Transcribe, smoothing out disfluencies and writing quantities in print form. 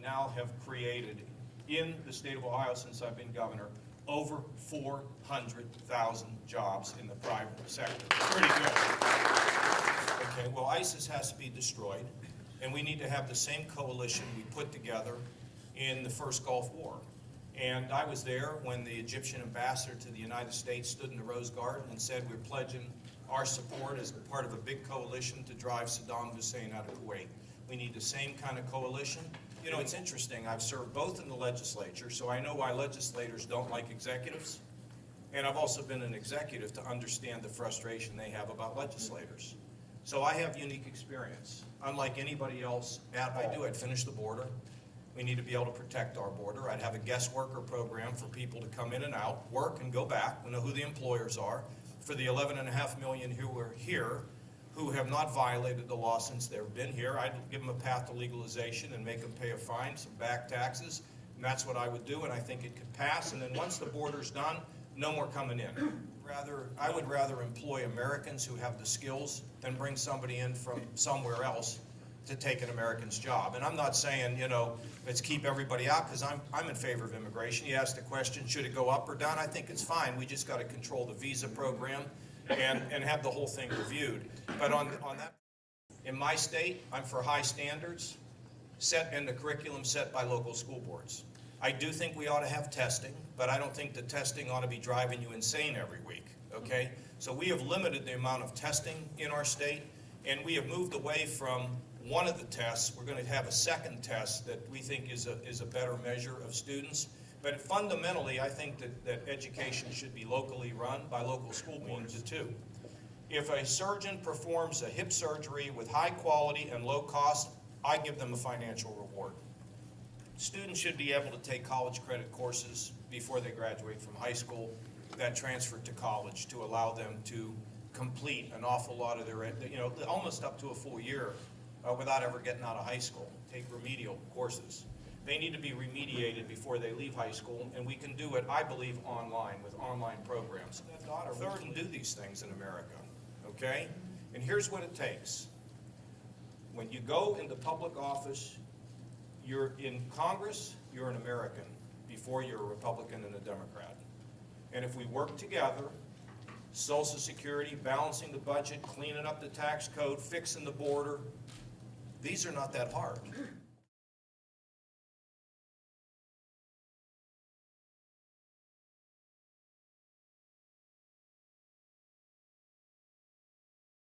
now have created in the state of Ohio since I've been governor over 400,000 jobs in the private sector. Pretty good. Okay, well, ISIS has to be destroyed, and we need to have the same coalition we put together in the first Gulf War. And I was there when the Egyptian ambassador to the United States stood in the Rose Garden and said we're pledging our support as part of a big coalition to drive Saddam Hussein out of Kuwait. We need the same kind of coalition. You know, it's interesting, I've served both in the legislature, so I know why legislators don't like executives. And I've also been an executive to understand the frustration they have about legislators. So I have unique experience. Unlike anybody else I'd finish the border. We need to be able to protect our border. I'd have a guest worker program for people to come in and out, work and go back. We know who the employers are. For the 11.5 million who are here, who have not violated the law since they've been here, I'd give them a path to legalization and make them pay a fine, some back taxes, and that's what I would do, and I think it could pass. And then once the border's done, no more coming in. I would rather employ Americans who have the skills than bring somebody in from somewhere else to take an American's job. And I'm not saying, you know, let's keep everybody out, because I'm in favor of immigration. You asked the question, should it go up or down? I think it's fine. We just got to control the visa program and have the whole thing reviewed. But on that, in my state, I'm for high standards set in the curriculum set by local school boards. I do think we ought to have testing, but I don't think the testing ought to be driving you insane every week, okay? So we have limited the amount of testing in our state, and we have moved away from one of the tests. We're going to have a second test that we think is a better measure of students. But fundamentally, I think that education should be locally run by local school boards too. If a surgeon performs a hip surgery with high quality and low cost, I give them a financial reward. Students should be able to take college credit courses before they graduate from high school that transfer to college to allow them to complete an awful lot of their, you know, almost up to a full year without ever getting out of high school, take remedial courses. They need to be remediated before they leave high school, and we can do it, I believe, online with online programs. Third, and do these things in America, okay? And here's what it takes. When you go into public office, you're in Congress, you're an American before you're a Republican and a Democrat. And if we work together, Social Security, balancing the budget, cleaning up the tax code, fixing the border, these are not that hard.